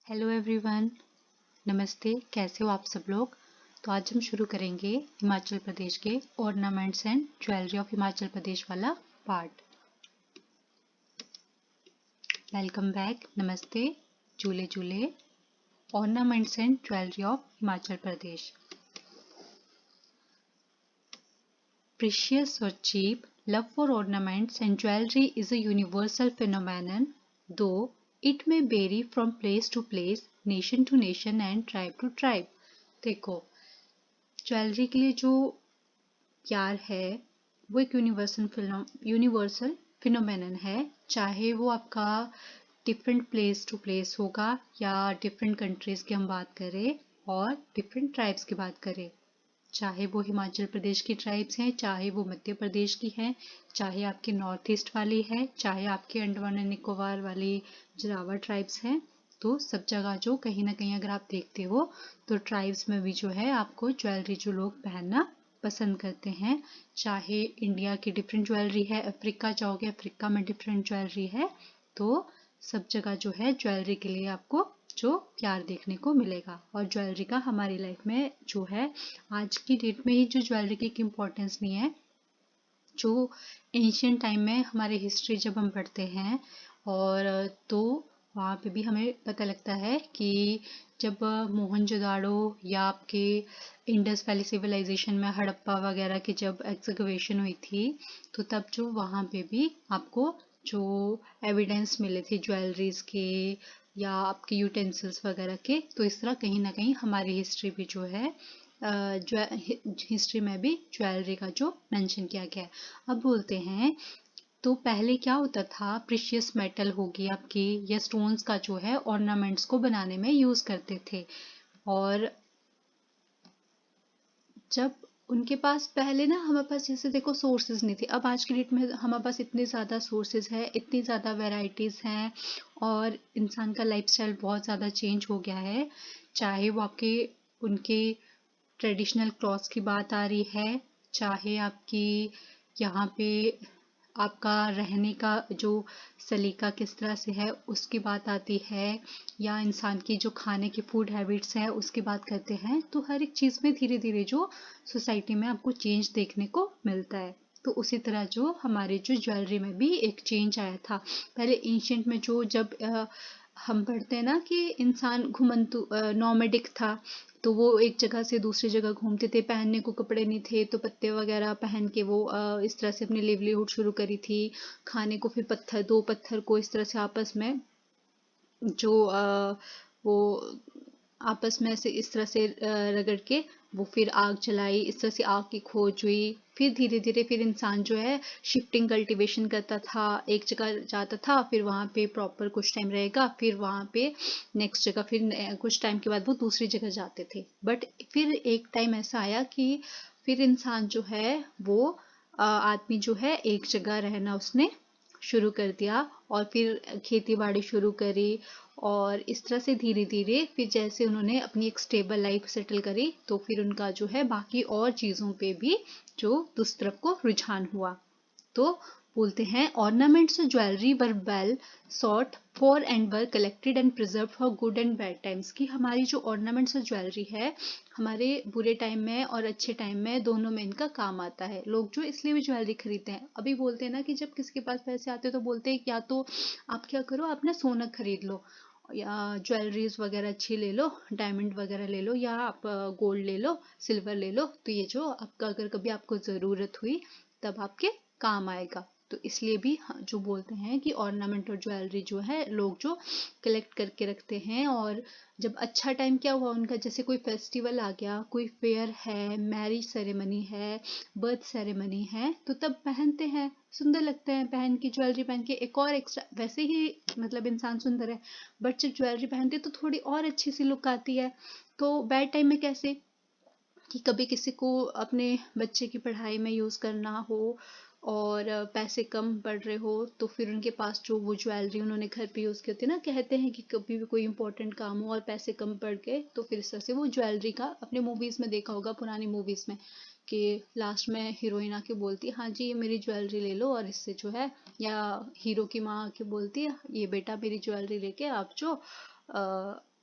Hello everyone. नमस्ते। कैसे हो आप सब लोग। तो आज हम शुरू करेंगे हिमाचल प्रदेश के ornaments and jewellery of Himachal Pradesh वाला पार्ट। Welcome back. नमस्ते। झूले झूले ornaments and jewellery of Himachal Pradesh. Precious or cheap, love for ornaments and jewelry is a universal phenomenon, though it may vary from place to place, nation to nation and tribe to tribe. देखो, jewellery के लिए जो प्यार है वो एक universal phenomenon है, चाहे वो आपका डिफरेंट प्लेस टू प्लेस होगा या डिफरेंट कंट्रीज की हम बात करें और डिफरेंट ट्राइब्स की बात करें। चाहे वो हिमाचल प्रदेश की ट्राइब्स हैं, चाहे वो मध्य प्रदेश की हैं, चाहे आपके नॉर्थ ईस्ट वाली है, चाहे आपके अंडमान एंड निकोबार वाली जरावा ट्राइब्स हैं, तो सब जगह जो कहीं ना कहीं अगर आप देखते हो तो ट्राइब्स में भी जो है आपको ज्वेलरी जो लोग पहनना पसंद करते हैं। चाहे इंडिया की डिफरेंट ज्वेलरी है, अफ्रीका जाओगे अफ्रीका में डिफरेंट ज्वेलरी है, तो सब जगह जो है ज्वेलरी के लिए आपको जो प्यार देखने को मिलेगा। और ज्वेलरी का हमारी लाइफ में जो है आज की डेट में ही जो ज्वेलरी की इम्पोर्टेंस नहीं है, जो एंशियंट टाइम में हमारे हिस्ट्री जब हम पढ़ते हैं और तो वहाँ पे भी हमें पता लगता है कि जब मोहनजोदाड़ो या आपके इंडस वैली सिविलाइजेशन में हड़प्पा वगैरह की जब एक्सकवेशन हुई थी, तो तब जो वहाँ पे भी आपको जो एविडेंस मिले थे ज्वेलरीज के या आपके यूटेंसिल्स वगैरह के, तो इस तरह कहीं ना कहीं हमारी हिस्ट्री भी जो है हिस्ट्री में भी ज्वेलरी का जो मेंशन किया गया है। अब बोलते हैं तो पहले क्या होता था, प्रीशियस मेटल होगी आपकी या स्टोन्स का जो है ऑर्नामेंट्स को बनाने में यूज करते थे। और जब उनके पास पहले ना हमारे पास जैसे देखो सोर्सेज नहीं थे, अब आज की डेट में हमारे पास इतने ज़्यादा सोर्सेज है, इतनी ज़्यादा वेराइटीज़ हैं और इंसान का लाइफस्टाइल बहुत ज़्यादा चेंज हो गया है। चाहे वो आपके उनके ट्रेडिशनल क्लॉथ्स की बात आ रही है, चाहे आपकी यहाँ पे आपका रहने का जो सलीका किस तरह से है उसकी बात आती है, या इंसान की जो खाने की फूड हैबिट्स है उसकी बात करते हैं, तो हर एक चीज़ में धीरे धीरे जो सोसाइटी में आपको चेंज देखने को मिलता है। तो उसी तरह जो हमारे जो ज्वेलरी में भी एक चेंज आया था। पहले एंशियंट में जो जब हम पढ़ते हैं ना कि इंसान घुमंतु नॉमेडिक था, तो वो एक जगह से दूसरी जगह घूमते थे, पहनने को कपड़े नहीं थे तो पत्ते वगैरह पहन के वो इस तरह से अपनी लिवलीहुड शुरू करी थी। खाने को फिर दो पत्थर को इस तरह से आपस में जो वो आपस में से इस तरह से रगड़ के वो फिर आग जलाई, इस तरह से आग की खोज हुई। फिर धीरे धीरे फिर इंसान जो है शिफ्टिंग कल्टीवेशन करता था, एक जगह जाता था, फिर वहाँ पे प्रॉपर कुछ टाइम रहेगा, फिर वहाँ पे नेक्स्ट जगह, फिर कुछ टाइम के बाद वो दूसरी जगह जाते थे। बट फिर एक टाइम ऐसा आया कि फिर इंसान जो है वो आदमी जो है एक जगह रहना उसने शुरू कर दिया और फिर खेती बाड़ी शुरू करी, और इस तरह से धीरे धीरे फिर जैसे उन्होंने अपनी एक स्टेबल लाइफ सेटल करी, तो फिर उनका जो है बाकी और चीज़ों पे भी जो उस तरफ को रुझान हुआ। तो बोलते हैं ऑर्नामेंट्स और jewellery were well short for and were collected and preserve for good and bad times. की हमारी जो ऑर्नामेंट्स और ज्वेलरी है हमारे बुरे टाइम में और अच्छे टाइम में दोनों में इनका काम आता है। लोग जो इसलिए भी ज्वेलरी खरीदते हैं, अभी बोलते हैं ना कि जब किसी के पास पैसे आते हैं तो बोलते हैं या तो आप क्या करो, आप ना सोना खरीद लो या ज्वेलरीज वगैरह अच्छी ले लो, डायमंड वगैरह ले लो, या आप गोल्ड ले लो, सिल्वर ले लो, तो ये जो आपका अगर कभी आपको ज़रूरत हुई तब आपके काम आएगा। तो इसलिए भी जो बोलते हैं कि ऑर्नामेंट और ज्वेलरी जो है लोग जो कलेक्ट करके रखते हैं, और जब अच्छा टाइम क्या हुआ उनका, जैसे कोई फेस्टिवल आ गया, कोई फेयर है, मैरिज सेरेमनी है, बर्थ सेरेमनी है, तो तब पहनते हैं, सुंदर लगते हैं पहन के, ज्वेलरी पहन के एक और एक्स्ट्रा, वैसे ही मतलब इंसान सुंदर है, बट जब ज्वेलरी पहनते तो थोड़ी और अच्छी सी लुक आती है। तो बैड टाइम में कैसे कि कभी किसी को अपने बच्चे की पढ़ाई में यूज़ करना हो और पैसे कम पड़ रहे हो, तो फिर उनके पास जो वो ज्वेलरी उन्होंने घर पे यूज़ की होती है ना, कहते हैं कि कभी भी कोई इंपॉर्टेंट काम हो और पैसे कम पड़ गए तो फिर इस तरह से वो ज्वेलरी का, अपने मूवीज़ में देखा होगा पुरानी मूवीज़ में कि लास्ट में हीरोइन आके बोलती है हाँ जी ये मेरी ज्वेलरी ले लो, और इससे जो है, या हीरो की माँ आके बोलती है ये बेटा मेरी ज्वेलरी लेके आप जो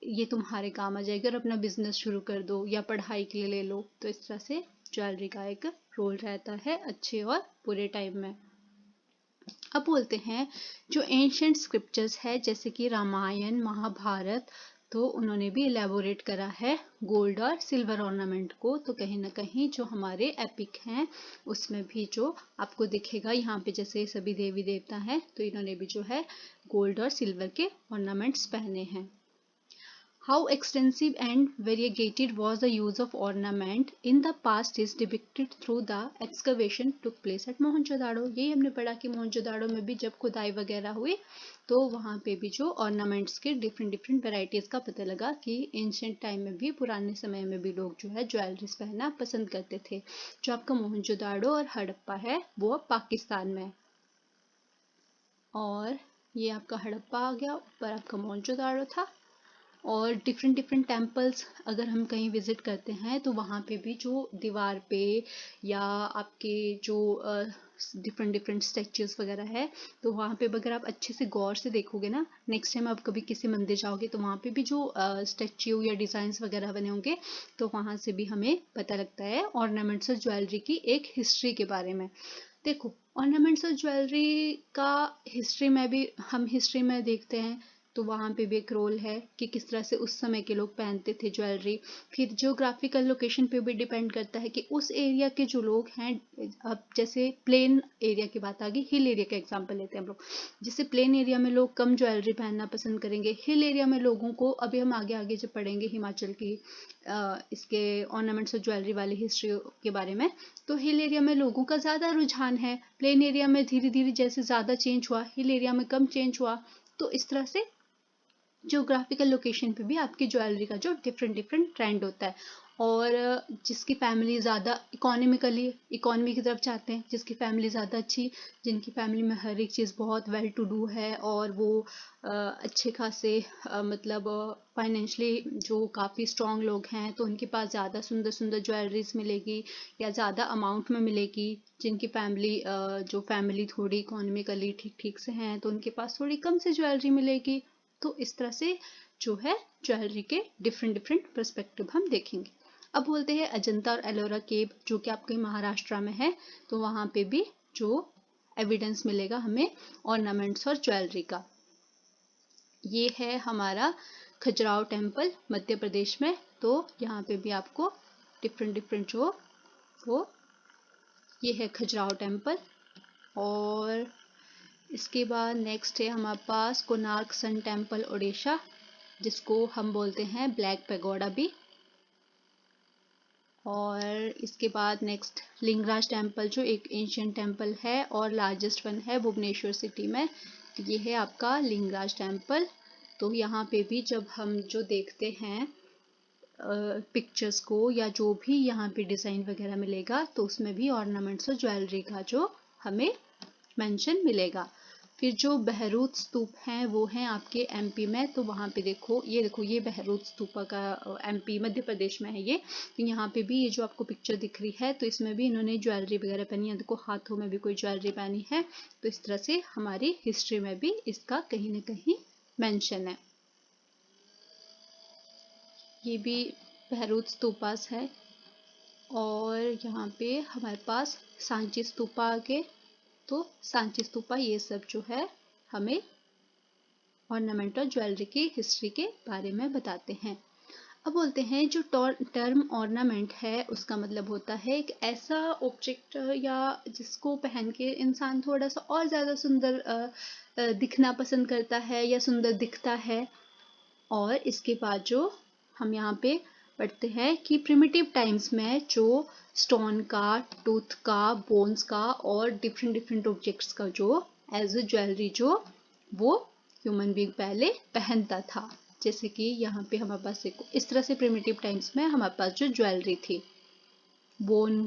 ये तुम्हारे काम आ जाएगी और अपना बिजनेस शुरू कर दो या पढ़ाई के लिए ले लो। तो इस तरह से ज्वेलरी का एक रोल रहता है अच्छे और बुरे टाइम में। अब बोलते हैं जो एंशियंट स्क्रिप्चर्स है जैसे कि रामायण, महाभारत, तो उन्होंने भी इलेबोरेट करा है गोल्ड और सिल्वर ऑर्नामेंट को। तो कहीं ना कहीं जो हमारे एपिक हैं उसमें भी जो आपको दिखेगा यहाँ पे जैसे सभी देवी देवता हैं तो इन्होंने भी जो है गोल्ड और सिल्वर के ऑर्नामेंट्स पहने हैं। How extensive and variegated was the use of ornament in the past is depicted through the excavation took place at Mohenjodaro. यही हमने पढ़ा कि मोहनजोदाड़ो में भी जब खुदाई वगैरह हुई तो वहाँ पे भी जो ऑर्नामेंट्स के डिफरेंट डिफरेंट वेराइटीज का पता लगा कि एंशियंट टाइम में भी, पुराने समय में भी लोग जो है ज्वेलरीज पहनना पसंद करते थे। जो आपका मोहनजोदाड़ो और हड़प्पा है वो पाकिस्तान में, और ये आपका हड़प्पा आ गया, ऊपर आपका मोहनजोदाड़ो था। और डिफरेंट डिफरेंट टेम्पल्स अगर हम कहीं विजिट करते हैं तो वहाँ पे भी जो दीवार पे या आपके जो डिफरेंट डिफरेंट स्टैचूज वगैरह है तो वहाँ पे अगर आप अच्छे से गौर से देखोगे ना, नेक्स्ट टाइम आप कभी किसी मंदिर जाओगे तो वहाँ पे भी जो स्टैच्यू या डिज़ाइंस वगैरह बने होंगे तो वहाँ से भी हमें पता लगता है ऑर्नामेंट्स और ज्वेलरी की एक हिस्ट्री के बारे में। देखो ऑर्नामेंट्स और ज्वेलरी का हिस्ट्री में भी हम हिस्ट्री में देखते हैं तो वहाँ पे भी एक रोल है कि किस तरह से उस समय के लोग पहनते थे ज्वेलरी। फिर जियोग्राफिकल लोकेशन पे भी डिपेंड करता है कि उस एरिया के जो लोग हैं, अब जैसे प्लेन एरिया की बात आ गई, हिल एरिया का एग्जांपल लेते हैं हम लोग। जैसे प्लेन एरिया में लोग कम ज्वेलरी पहनना पसंद करेंगे, हिल एरिया में लोगों को, अभी हम आगे आगे जब पढ़ेंगे हिमाचल की इसके ऑर्नामेंट्स और ज्वेलरी वाली हिस्ट्री के बारे में, तो हिल एरिया में लोगों का ज़्यादा रुझान है। प्लेन एरिया में धीरे धीरे जैसे ज़्यादा चेंज हुआ, हिल एरिया में कम चेंज हुआ। तो इस तरह से जियोग्राफिकल लोकेशन पे भी आपकी ज्वेलरी का जो डिफरेंट डिफरेंट ट्रेंड होता है। और जिसकी फैमिली ज़्यादा इकोनॉमी की तरफ जाते हैं, जिसकी फैमिली ज़्यादा अच्छी, जिनकी फैमिली में हर एक चीज़ बहुत वेल टू डू है और वो अच्छे खासे मतलब फाइनेंशली जो काफ़ी स्ट्रॉन्ग लोग हैं तो उनके पास ज़्यादा सुंदर सुंदर ज्वेलरीज मिलेगी या ज़्यादा अमाउंट में मिलेगी। जिनकी फैमिली जो फैमिली थोड़ी इकोनॉमिकली ठीक ठीक से हैं तो उनके पास थोड़ी कम से ज्वेलरी मिलेगी। तो इस तरह से जो है ज्वेलरी के डिफरेंट डिफरेंट पर्सपेक्टिव हम देखेंगे। अब बोलते हैं अजंता और एलोरा केव जो कि आपके महाराष्ट्र में है, तो वहाँ पे भी जो एविडेंस मिलेगा हमें ऑर्नामेंट्स और ज्वेलरी का। ये है हमारा खजुराहो टेम्पल मध्य प्रदेश में, तो यहाँ पे भी आपको डिफरेंट डिफरेंट जो वो ये है खजुराहो टेम्पल। और इसके बाद नेक्स्ट है हमारे पास कोणार्क सन टेम्पल ओडिशा, जिसको हम बोलते हैं ब्लैक पैगोडा भी। और इसके बाद नेक्स्ट लिंगराज टेम्पल जो एक एंशियंट टेम्पल है और लार्जेस्ट वन है भुवनेश्वर सिटी में, ये है आपका लिंगराज टेम्पल। तो यहाँ पे भी जब हम जो देखते हैं पिक्चर्स को या जो भी यहाँ पे डिज़ाइन वगैरह मिलेगा तो उसमें भी ऑर्नामेंट्स और ज्वेलरी का जो हमें मेंशन मिलेगा। फिर जो बहरूद स्तूप हैं वो हैं आपके एमपी में, तो वहाँ पे देखो ये बहरूद स्तूपा का एमपी मध्य प्रदेश में है ये। तो यहाँ पे भी ये जो आपको पिक्चर दिख रही है तो इसमें भी इन्होंने ज्वेलरी वगैरह पहनी है, देखो हाथों में भी कोई ज्वेलरी पहनी है। तो इस तरह से हमारी हिस्ट्री में भी इसका कहीं ना कहीं मेंशन है। ये भी बहरूद स्तूपास है। और यहाँ पे हमारे पास सांची स्तूपा आगे, तो सांची स्तूपा ये सब जो है हमें ऑर्नामेंट और ज्वेलरी की हिस्ट्री के बारे में बताते हैं। अब बोलते हैं जो टर्म ऑर्नामेंट है उसका मतलब होता है एक ऐसा ऑब्जेक्ट या जिसको पहन के इंसान थोड़ा सा और ज़्यादा सुंदर दिखना पसंद करता है या सुंदर दिखता है। और इसके बाद जो हम यहाँ पे पढ़ते हैं कि प्रिमिटिव टाइम्स में जो स्टोन का, टूथ का, बोन्स का और डिफरेंट डिफरेंट ऑब्जेक्ट्स का जो एज ए ज्वेलरी जो वो ह्यूमन बीइंग पहले पहनता था। जैसे कि यहाँ पे हमारे पास देखो इस तरह से प्रिमिटिव टाइम्स में हमारे पास जो ज्वेलरी थी बोन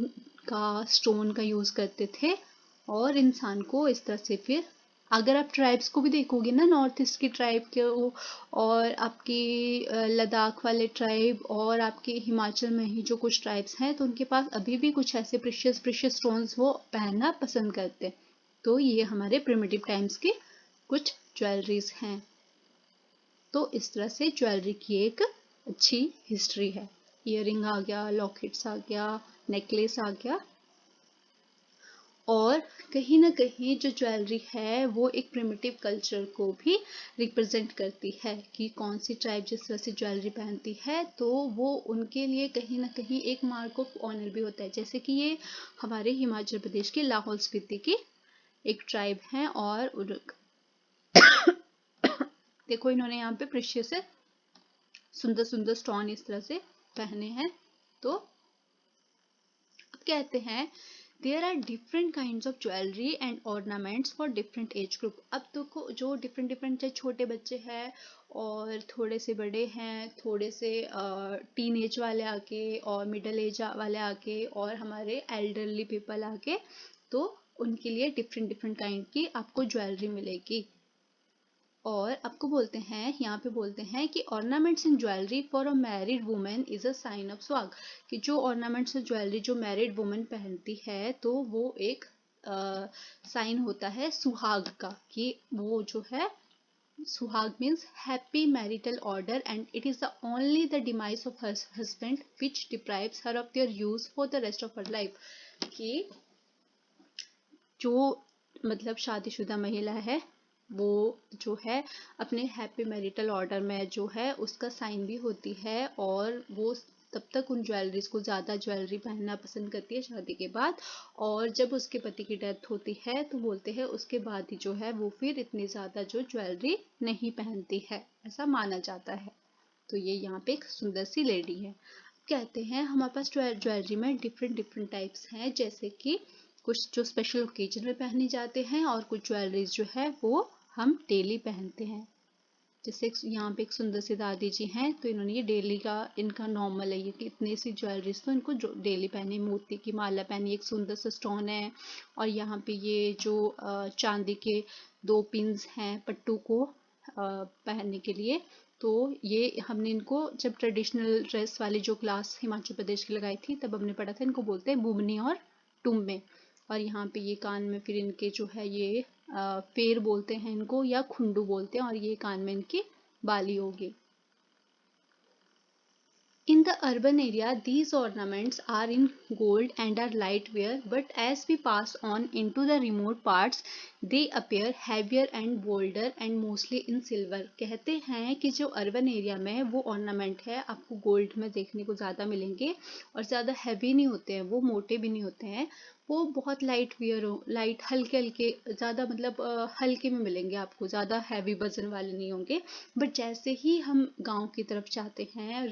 का, स्टोन का यूज़ करते थे और इंसान को इस तरह से। फिर अगर आप ट्राइब्स को भी देखोगे ना, नॉर्थ ईस्ट की ट्राइब के और आपकी लद्दाख वाले ट्राइब और आपके हिमाचल में ही जो कुछ ट्राइब्स हैं तो उनके पास अभी भी कुछ ऐसे प्रीशियस प्रीशियस स्टोन्स वो पहनना पसंद करते। तो ये हमारे प्रिमिटिव टाइम्स की कुछ ज्वेलरीज हैं। तो इस तरह से ज्वेलरी की एक अच्छी हिस्ट्री है। इयररिंग आ गया, लॉकेट्स आ गया, नेकलेस आ गया। और कहीं ना कहीं जो ज्वेलरी है वो एक प्रिमिटिव कल्चर को भी रिप्रेजेंट करती है कि कौन सी ट्राइब जिस तरह से ज्वेलरी पहनती है, तो वो उनके लिए कहीं ना कहीं एक मार्क ऑफ ऑनर भी होता है। जैसे कि ये हमारे हिमाचल प्रदेश के लाहौल स्पीति की एक ट्राइब है, और देखो इन्होंने यहाँ पे प्रेशियस से सुंदर सुंदर स्टोन इस तरह से पहने हैं। तो अब कहते हैं there are different kinds of jewellery and ornaments for different age group. अब तो जो डिफरेंट डिफरेंट, चाहे छोटे बच्चे हैं और थोड़े से बड़े हैं, थोड़े से टीन एज वाले आके और मिडल एज वाले आके और हमारे एल्डरली पीपल आके, तो उनके लिए डिफरेंट डिफरेंट काइंड की आपको ज्वेलरी मिलेगी। और आपको बोलते हैं, यहाँ पे बोलते हैं कि ornaments in jewellery for a married women is a sign of suhag, कि जो ऑर्नामेंट्स ज्वेलरी जो मैरिड वुमेन पहनती है तो वो एक साइन होता है सुहाग का, कि वो जो है सुहाग means happy marital order and it is the only the demise of husband which deprives her of their use for the rest of her life. कि जो मतलब शादीशुदा महिला है वो जो है अपने हैप्पी मैरिटल ऑर्डर में जो है उसका साइन भी होती है, और वो तब तक उन ज्वेलरीज को, ज़्यादा ज्वेलरी पहनना पसंद करती है शादी के बाद। और जब उसके पति की डेथ होती है तो बोलते हैं उसके बाद ही जो है वो फिर इतनी ज़्यादा जो ज्वेलरी नहीं पहनती है, ऐसा माना जाता है। तो ये यहाँ पे एक सुंदर सी लेडी है। कहते हैं हमारे पास ज्वेलरी में डिफरेंट डिफरेंट टाइप्स हैं, जैसे कि कुछ जो स्पेशल ओकेजन में पहने जाते हैं और कुछ ज्वेलरीज जो है वो हम डेली पहनते हैं। जैसे यहाँ पे एक सुंदर सी दादी जी हैं, तो इन्होंने ये डेली का इनका नॉर्मल है ये कि इतनी सी ज्वेलरीज तो इनको जो डेली पहनी, मोती की माला पहनी, एक सुंदर सा स्टोन है, और यहाँ पे ये जो चांदी के 2 पिंस हैं पट्टू को पहनने के लिए। तो ये हमने इनको जब ट्रेडिशनल ड्रेस वाली जो क्लास हिमाचल प्रदेश की लगाई थी तब हमने पढ़ा था, इनको बोलते हैं बुमनी और टुम्बे। और यहाँ पे ये कान में फिर इनके जो है ये फेर बोलते हैं इनको, या खुंडू बोलते हैं, और ये कान में इनकी बाली होगी। In the urban area, these ornaments are in gold and are lightweight, but as we pass on into the remote parts, they appear heavier and bolder and mostly in silver. कहते हैं कि जो अर्बन एरिया में वो ornament है आपको gold में देखने को ज़्यादा मिलेंगे, और ज़्यादा हैवी नहीं होते हैं, वो मोटे भी नहीं होते हैं, वो बहुत लाइट वेयर हो, लाइट हल्के हल्के, ज़्यादा मतलब हल्के में मिलेंगे आपको, ज़्यादा हैवी वजन वाले नहीं होंगे। बट जैसे ही हम गांव की तरफ जाते हैं,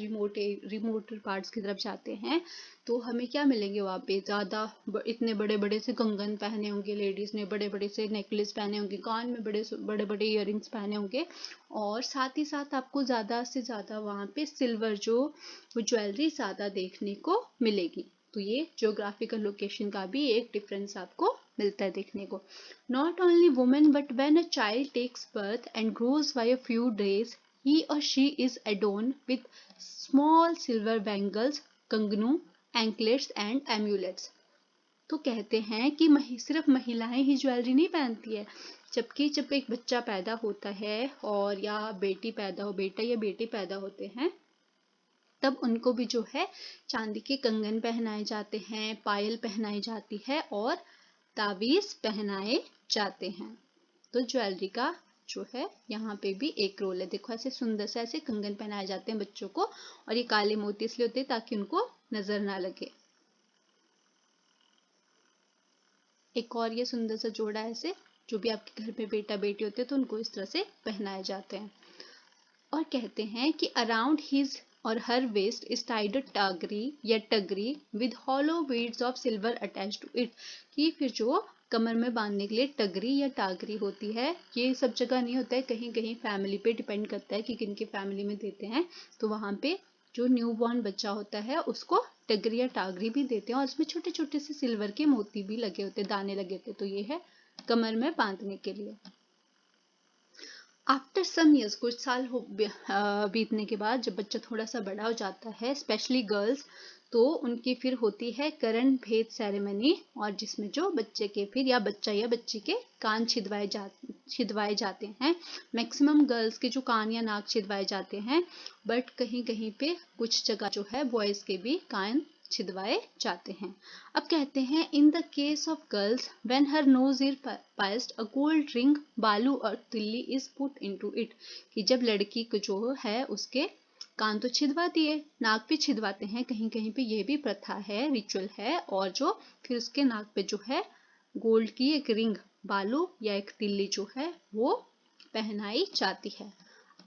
रिमोट पार्ट्स की तरफ जाते हैं, तो हमें क्या मिलेंगे वहाँ पे, ज़्यादा इतने बड़े बड़े से कंगन पहने होंगे लेडीज़ ने, बड़े बड़े से नेकलेस पहने होंगे, कान में बड़े बड़े बड़े इयररिंग्स पहने होंगे, और साथ ही साथ आपको ज़्यादा से ज़्यादा वहाँ पे सिल्वर जो ज्वेलरी ज़्यादा देखने को मिलेगी। तो ये ज्योग्राफिकल लोकेशन का भी एक डिफरेंस आपको मिलता है देखने को। Not only women, but when a child takes birth and grows by a few days, he or she is adorned with small silver bangles, कंगनू, anklets and amulets. तो कहते हैं कि सिर्फ महिलाएं ही ज्वेलरी नहीं पहनती है, जबकि जब एक बच्चा पैदा होता है और या बेटी पैदा हो, बेटा या बेटी पैदा होते हैं, तब उनको भी जो है चांदी के कंगन पहनाए जाते हैं, पायल पहनाई जाती है और ताबीज पहनाए जाते हैं। तो ज्वेलरी का जो है यहाँ पे भी एक रोल है। देखो ऐसे सुंदर से ऐसे कंगन पहनाए जाते हैं बच्चों को, और ये काले मोती इसलिए होते हैं ताकि उनको नजर ना लगे। एक और ये सुंदर सा जोड़ा ऐसे, जो भी आपके घर में बेटा बेटी होते हैं तो उनको इस तरह से पहनाए जाते हैं। और कहते हैं कि अराउंड हिज और her waist is tied a tagri या tagri with hollow beads of silver attach to it, कि फिर जो कमर में बांधने के लिए टगरी या टागरी होती है, ये सब जगह नहीं होता है, कहीं कहीं फैमिली पे डिपेंड करता है कि किन की फैमिली में देते हैं, तो वहाँ पे जो न्यू बॉर्न बच्चा होता है उसको टगरी या टागरी भी देते हैं, और उसमें छोटे छोटे से सिल्वर के मोती भी लगे होते हैं, दाने लगे होते हैं, तो ये है कमर में बांधने के लिए। आफ्टर सम ईयर्स, कुछ साल बीतने के बाद जब बच्चा थोड़ा सा बड़ा हो जाता है, स्पेशली गर्ल्स, तो उनकी फिर होती है करण भेद सेरेमनी, और जिसमें जो बच्चे के फिर या बच्चा या बच्ची के कान छिदवाए जाते हैं। मैक्सिमम गर्ल्स के जो कान या नाक छिदवाए जाते हैं, बट कहीं कहीं पे कुछ जगह जो है बॉयज के भी कान छिदवाए जाते हैं। अब कहते हैं in the case of girls when her nose is pierced a gold ring बालू और तिल्ली इज पुट इनटू इट, कि जब लड़की को जो है उसके कान तो छिदवा दिए, नाक भी छिदवाते हैं, कहीं कहीं पे ये भी प्रथा है, रिचुअल है, और जो फिर उसके नाक पे जो है गोल्ड की एक रिंग बालू या एक तिल्ली जो है वो पहनाई जाती है।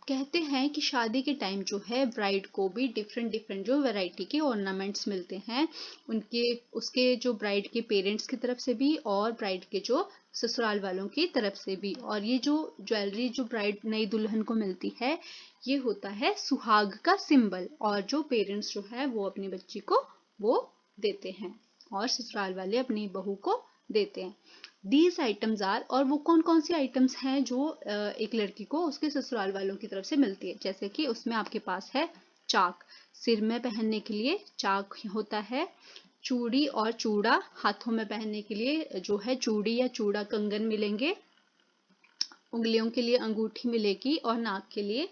कहते हैं कि शादी के टाइम जो है ब्राइड को भी डिफरेंट डिफरेंट जो वैरायटी के ऑर्नामेंट्स मिलते हैं, उनके उसके जो ब्राइड के पेरेंट्स की तरफ से भी और ब्राइड के जो ससुराल वालों की तरफ से भी। और ये जो ज्वेलरी जो ब्राइड नई दुल्हन को मिलती है ये होता है सुहाग का सिंबल, और जो पेरेंट्स जो है वो अपनी बच्ची को वो देते हैं और ससुराल वाले अपनी बहू को देते हैं। These आइटम्स आर, और वो कौन कौन सी आइटम्स हैं जो एक लड़की को उसके ससुराल वालों की तरफ से मिलती है। जैसे कि उसमें आपके पास है चाक, सिर में पहनने के लिए चाक होता है, चूड़ी और चूड़ा, हाथों में पहनने के लिए जो है चूड़ी या चूड़ा कंगन मिलेंगे, उंगलियों के लिए अंगूठी मिलेगी और नाक के लिए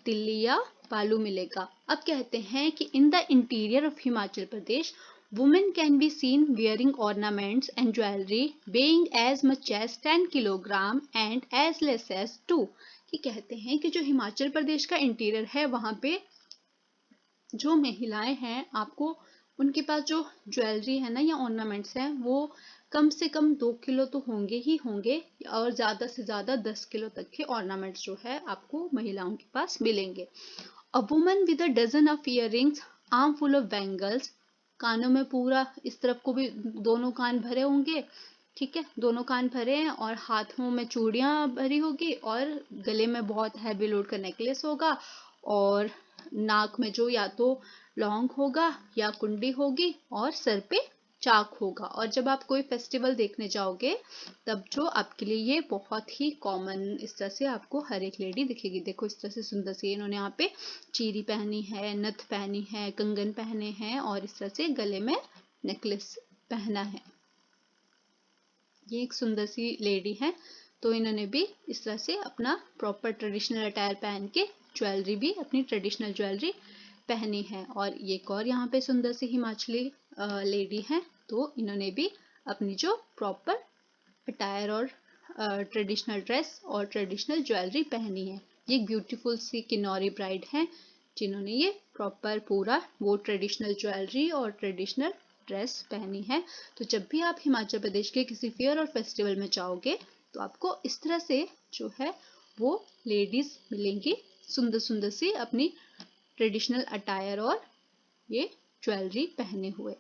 तिल्ली या बालू मिलेगा। अब कहते हैं कि in the interior of Himachal Pradesh women can be seen wearing ornaments and jewelry weighing as much as 10 kilogram and as less as 2, कि कहते हैं कि जो हिमाचल प्रदेश का इंटीरियर है वहां पे जो महिलाएं हैं आपको उनके पास जो ज्वेलरी है ना या ऑर्नामेंट्स हैं वो कम से कम 2 किलो तो होंगे ही होंगे, और ज्यादा से ज्यादा 10 किलो तक के ऑर्नामेंट्स जो है आपको महिलाओं के पास मिलेंगे। A woman with a dozen of earrings, arm full of bangles, कानों में पूरा इस तरफ को भी दोनों कान भरे होंगे, ठीक है, दोनों कान भरे हैं, और हाथों में चूड़ियां भरी होगी, और गले में बहुत हैवी लोड का नेकलेस होगा, और नाक में जो या तो लौंग होगा या कुंडी होगी, और सर पे चाक होगा। और जब आप कोई फेस्टिवल देखने जाओगे तब जो आपके लिए ये बहुत ही कॉमन इस तरह से आपको हर एक लेडी दिखेगी। देखो इस तरह से सुंदर सी इन्होंने यहाँ पे चीरी पहनी है, नथ पहनी है, कंगन पहने हैं, और इस तरह से गले में नेकलेस पहना है। ये एक सुंदर सी लेडी है, तो इन्होंने भी इस तरह से अपना प्रॉपर ट्रेडिशनल अटायर पहन के ज्वेलरी भी अपनी ट्रेडिशनल ज्वेलरी पहनी है। और ये एक और यहाँ पे सुंदर सी हिमाचली लेडी है, तो इन्होंने भी अपनी जो प्रॉपर अटायर और ट्रेडिशनल ड्रेस और ट्रेडिशनल ज्वेलरी पहनी है। ये एक ब्यूटीफुल सी किन्नौरी ब्राइड है जिन्होंने ये प्रॉपर पूरा वो ट्रेडिशनल ज्वेलरी और ट्रेडिशनल ड्रेस पहनी है। तो जब भी आप हिमाचल प्रदेश के किसी फेयर और फेस्टिवल में जाओगे तो आपको इस तरह से जो है वो लेडीज मिलेंगी सुंदर सुंदर सी अपनी ट्रेडिशनल अटायर और ये ज्वेलरी पहने हुए।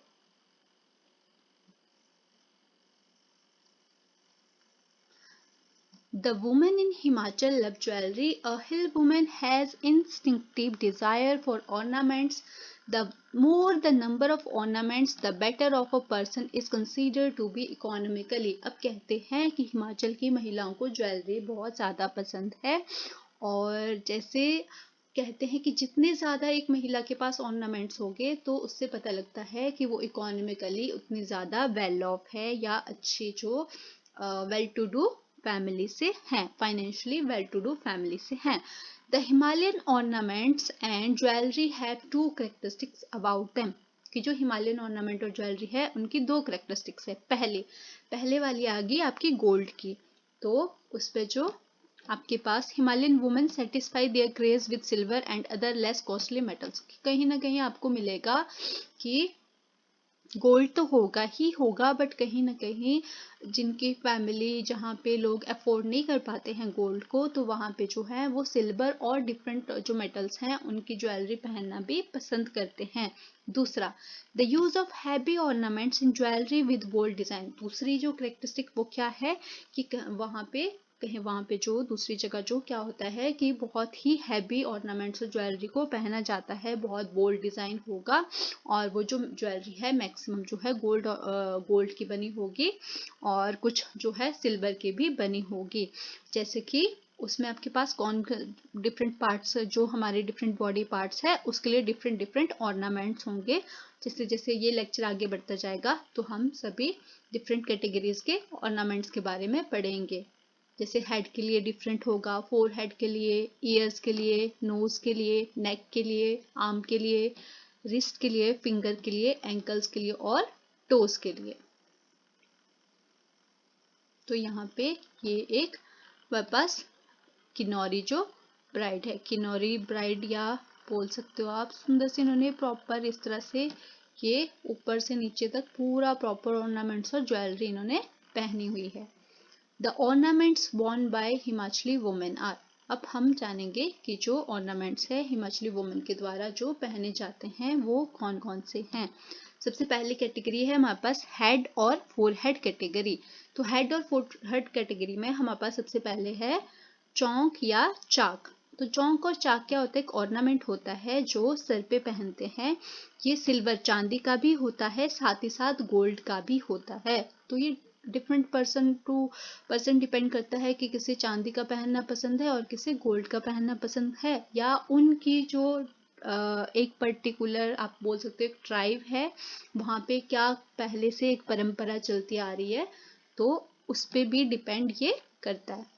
The woman in Himachal love jewelry. A hill woman has instinctive desire for ornaments. The more the number of ornaments, the better of a person is considered to be economically. अब कहते हैं कि हिमाचल की महिलाओं को jewellery बहुत ज़्यादा पसंद है, और जैसे कहते हैं कि जितने ज़्यादा एक महिला के पास ऑर्नामेंट्स होंगे तो उससे पता लगता है कि वो इकोनॉमिकली उतनी ज़्यादा वेल ऑफ है या अच्छी जो वेल टू डू फैमिली से हैं, financially well to do family से हैं। The Himalayan ornaments and jewellery have two characteristics about them, कि जो हिमालयन ऑर्नामेंट और ज्वेलरी है उनकी दो कैरेक्टरिस्टिक्स है। पहले वाली आ गई आपकी गोल्ड की, तो उस पे जो आपके पास Himalayan women satisfy their craze with silver and other less costly metals, कहीं ना कहीं आपको मिलेगा कि गोल्ड तो होगा ही होगा, बट कहीं ना कहीं जिनकी फैमिली जहाँ पे लोग अफोर्ड नहीं कर पाते हैं गोल्ड को, तो वहाँ पे जो है वो सिल्वर और डिफरेंट जो मेटल्स हैं उनकी ज्वेलरी पहनना भी पसंद करते हैं। दूसरा, the use of heavy ornaments in jewellery with bold design, दूसरी जो करेक्टरिस्टिक वो क्या है कि वहाँ पे जो दूसरी जगह जो क्या होता है कि बहुत ही हैवी ऑर्नामेंट्स और ज्वेलरी को पहना जाता है, बहुत बोल्ड डिजाइन होगा, और वो जो ज्वेलरी है मैक्सिमम जो है गोल्ड की बनी होगी, और कुछ जो है सिल्वर की भी बनी होगी। जैसे कि उसमें आपके पास कौन डिफरेंट पार्ट्स जो हमारे डिफरेंट बॉडी पार्ट्स है उसके लिए डिफरेंट डिफरेंट ऑर्नामेंट्स होंगे। जैसे जैसे ये लेक्चर आगे बढ़ता जाएगा तो हम सभी डिफरेंट कैटेगरीज के ऑर्नामेंट्स के बारे में पढ़ेंगे। जैसे हेड के लिए डिफरेंट होगा, फोर हेड के लिए, ईयर्स के लिए, नोज के लिए, नेक के लिए, आर्म के लिए, रिस्ट के लिए, फिंगर के लिए, एंकल्स के लिए और टोज के लिए। तो यहाँ पे ये एक मेरे पास किन्नौरी जो ब्राइड है, किन्नौरी ब्राइड या बोल सकते हो आप, सुंदर से इन्होंने प्रॉपर इस तरह से ये ऊपर से नीचे तक पूरा प्रॉपर ऑर्नामेंट्स और ज्वेलरी इन्होंने पहनी हुई है। The ornaments worn by Himachali women are. अब हम जानेंगे कि जो ऑर्नामेंट्स है हिमाचली वुमेन के द्वारा जो पहने जाते हैं वो कौन कौन से हैं। सबसे पहली कैटेगरी है हमारे पास हेड और फोर हेड कैटेगरी। तो हेड और फोर हेड कैटेगरी में हमारे पास सबसे पहले है चौंक या चाक। तो चौंक और चाक क्या होता है? एक ऑर्नामेंट होता है जो सर पे पहनते हैं। ये सिल्वर चांदी का भी होता है, साथ ही साथ गोल्ड का भी होता है। तो ये different person to person depend करता है कि किसे चांदी का पहनना पसंद है और किसे गोल्ड का पहनना पसंद है, या उनकी जो एक पर्टिकुलर आप बोल सकते हो ट्राइब है वहाँ पे क्या पहले से एक परंपरा चलती आ रही है, तो उस पे भी डिपेंड ये करता है।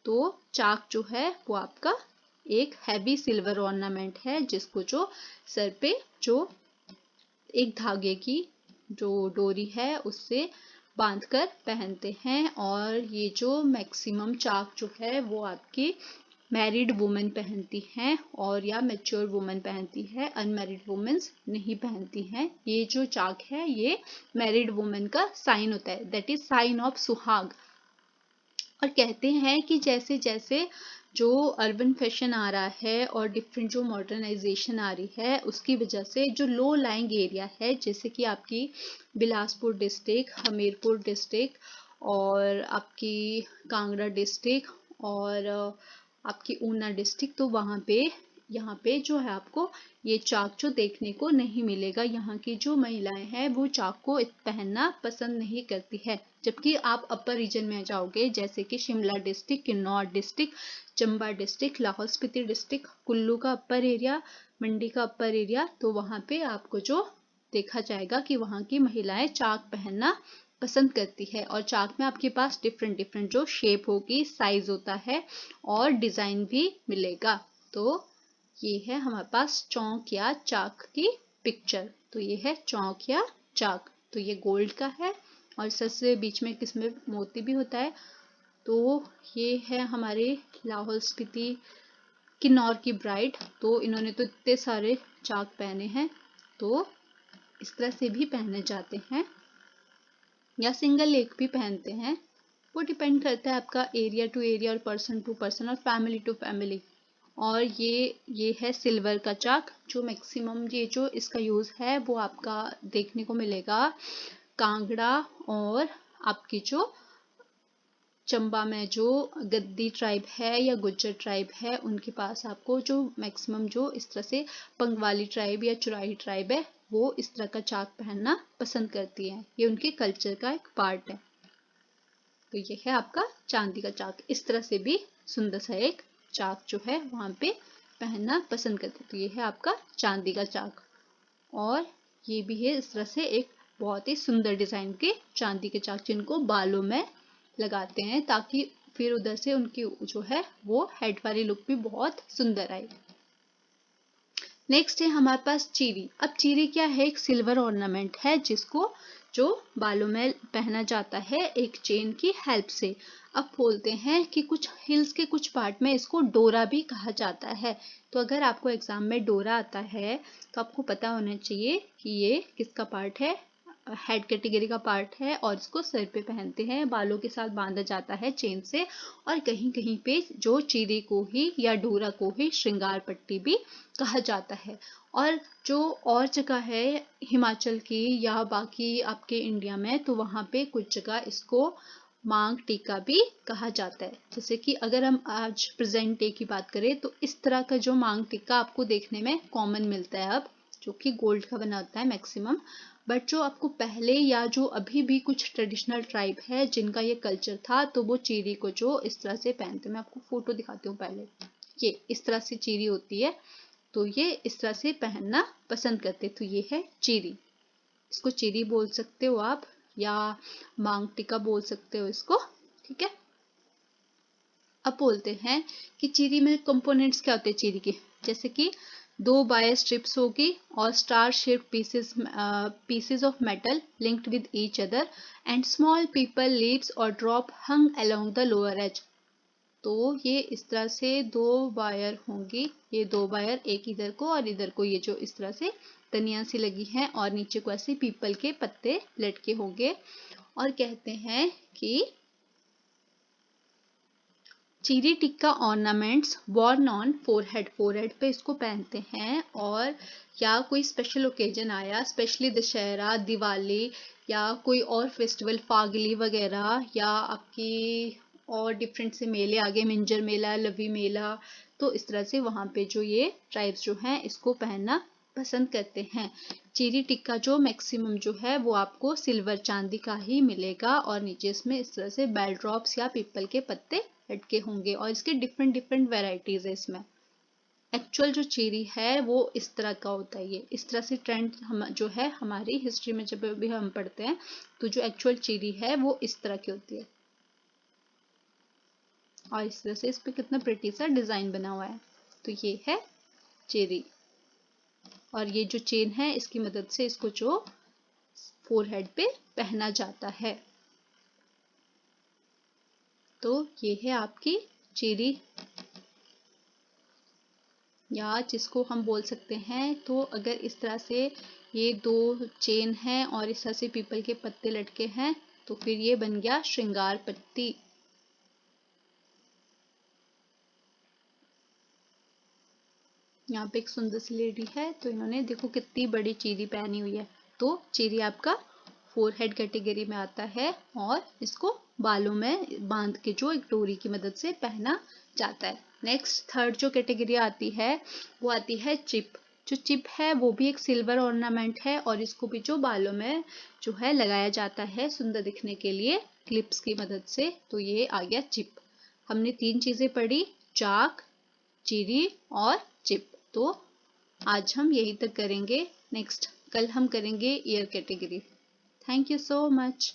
तो चाक जो है वो आपका एक हैवी सिल्वर ऑर्नामेंट है जिसको जो सर पे जो एक धागे की जो डोरी है उससे बांधकर पहनते हैं। और ये जो मैक्सिमम चाक जो है वो आपकी मैरिड वुमेन पहनती हैं और या मैच्योर वुमेन पहनती है, अनमैरिड वुमेन्स नहीं पहनती हैं। ये जो चाक है ये मैरिड वुमेन का साइन होता है, दैट इज साइन ऑफ सुहाग। और कहते हैं कि जैसे जैसे जो अर्बन फैशन आ रहा है और डिफरेंट जो मॉडर्नाइजेशन आ रही है उसकी वजह से जो लो लाइंग एरिया है, जैसे कि आपकी बिलासपुर डिस्ट्रिक्ट, हमीरपुर डिस्ट्रिक्ट और आपकी कांगड़ा डिस्ट्रिक्ट और आपकी ऊना डिस्ट्रिक्ट, तो वहाँ पे यहाँ पे जो है आपको ये चाक जो देखने को नहीं मिलेगा। यहाँ की जो महिलाएं हैं वो चाक को पहनना पसंद नहीं करती है। जबकि आप अपर रीजन में जाओगे जैसे कि Shimla district, Kinnaur district, Chamba district, Lahaul Spiti district, Kullu का अपर एरिया, मंडी का अपर एरिया, तो वहाँ पे आपको जो देखा जाएगा कि वहाँ की महिलाएं चाक पहनना पसंद करती है। और चाक में आपके पास डिफरेंट डिफरेंट जो शेप होगी, साइज होता है और डिजाइन भी मिलेगा। तो ये है हमारे पास चौक या चाक की पिक्चर। तो ये है चौक या चाक। तो ये गोल्ड का है और सबसे बीच में किसमें मोती भी होता है। तो ये है हमारे लाहौल स्पीति किन्नौर की ब्राइड। तो इन्होंने तो इतने सारे चाक पहने हैं, तो इस तरह से भी पहने जाते हैं या सिंगल लेग भी पहनते हैं। वो डिपेंड करता है आपका एरिया टू एरिया और पर्सन टू पर्सन और फैमिली टू फैमिली। और ये है सिल्वर का चाक जो मैक्सिमम ये जो इसका यूज है वो आपका देखने को मिलेगा कांगड़ा और आपकी जो चंबा में जो गद्दी ट्राइब है या गुज्जर ट्राइब है उनके पास आपको जो मैक्सिमम जो इस तरह से पंगवाली ट्राइब या चुराही ट्राइब है वो इस तरह का चाक पहनना पसंद करती है। ये उनके कल्चर का एक पार्ट है। तो ये है आपका चांदी का चाक। इस तरह से भी सुंदर सा एक चाक जो है वहां पे पहनना पसंद करते हैं। तो ये है आपका चांदी का चाक। और ये भी है इस तरह से एक बहुत ही सुंदर डिजाइन के चांदी के चाक जिनको बालों में लगाते हैं ताकि फिर उधर से उनकी जो है वो हेड वाली लुक भी बहुत सुंदर आए। नेक्स्ट है हमारे पास चीरी। अब चीरी क्या है? एक सिल्वर ऑर्नामेंट है जिसको जो बालों में पहना जाता है एक चेन की हेल्प से। अब बोलते हैं कि कुछ हिल्स के कुछ पार्ट में इसको डोरा भी कहा जाता है। तो अगर आपको एग्जाम में डोरा आता है तो आपको पता होना चाहिए कि ये किसका पार्ट है, हेड कैटेगरी का पार्ट है और इसको सर पे पहनते हैं, बालों के साथ बांधा जाता है चेन से। और कहीं कहीं पे जो चीरी को ही या डोरा को ही श्रृंगार पट्टी भी कहा जाता है। और जो और जगह है हिमाचल की या बाकी आपके इंडिया में, तो वहाँ पे कुछ जगह इसको मांग टीका भी कहा जाता है। जैसे कि अगर हम आज प्रेजेंट डे की बात करें तो इस तरह का जो मांग टीका आपको देखने में कॉमन मिलता है अब, जो कि गोल्ड का बना होता है मैक्सिमम। बट जो आपको पहले या जो अभी भी कुछ ट्रेडिशनल ट्राइब है जिनका ये कल्चर था, तो वो चीरी को जो इस तरह से पहनते। मैं आपको फोटो दिखाती हूँ पहले। ये इस तरह से चीरी होती है, तो ये इस तरह से पहनना पसंद करते। तो ये है चीरी। इसको चीरी बोल सकते हो आप या मांग टीका बोल सकते हो इसको, ठीक है। अब बोलते हैं कि चीरी में कंपोनेंट्स क्या होते हैं चीरी के, जैसे कि 2 बायर स्ट्रिप्स होगी और star shaped pieces of metal linked with each other and small pipal leaves और drop hung along the lower edge. तो ये इस तरह से 2 वायर होंगी, ये 2 वायर एक इधर को और इधर को, ये जो इस तरह से तनिया सी लगी हैं और नीचे को ऐसे पीपल के पत्ते लटके होंगे। और कहते हैं कि chiri tikka ornaments worn on forehead, forehead पे इसको पहनते हैं। और या कोई स्पेशल ओकेजन आया, स्पेशली दशहरा, दिवाली या कोई और फेस्टिवल, फागली वगैरह, या आपकी और डिफरेंट से मेले आगे, मिंजर मेला, लवी मेला, तो इस तरह से वहाँ पे जो ये ट्राइब्स जो हैं इसको पहनना पसंद करते हैं। चीरी टिक्का जो मैक्सिमम जो है वो आपको सिल्वर चांदी का ही मिलेगा और नीचे इसमें इस तरह से बेल ड्रॉप्स या पीपल के पत्ते लटके होंगे और इसके डिफरेंट डिफरेंट वेराइटीज है इसमें। एक्चुअल जो चीरी है वो इस तरह का होता है, ये इस तरह से ट्रेंड हम जो है हमारी हिस्ट्री में जब भी हम पढ़ते हैं तो जो एक्चुअल चीरी है वो इस तरह की होती है। और इस तरह से इस पे कितना प्रिटी सा डिजाइन बना हुआ है। तो ये है चेरी और ये जो चेन है इसकी मदद से इसको जो फोरहेड पे पहना जाता है। तो ये है आपकी चेरी, या जिसको हम बोल सकते हैं, तो अगर इस तरह से ये 2 चेन हैं और इस तरह से पीपल के पत्ते लटके हैं तो फिर ये बन गया श्रृंगार पत्ती। यहाँ पे एक सुंदर सी लेडी है, तो इन्होंने देखो कितनी बड़ी चीरी पहनी हुई है। तो चीरी आपका फोरहेड कैटेगरी में आता है और इसको बालों में बांध के जो एक डोरी की मदद से पहना जाता है। नेक्स्ट थर्ड जो कैटेगरी आती है वो आती है चिप। जो चिप है वो भी एक सिल्वर ऑर्नामेंट है और इसको भी जो बालों में जो है लगाया जाता है सुंदर दिखने के लिए क्लिप्स की मदद से। तो ये आ गया चिप। हमने 3 चीजें पढ़ी, चाक, चीरी और चिप। तो आज हम यही तक करेंगे, नेक्स्ट कल हम करेंगे year category. Thank you so much.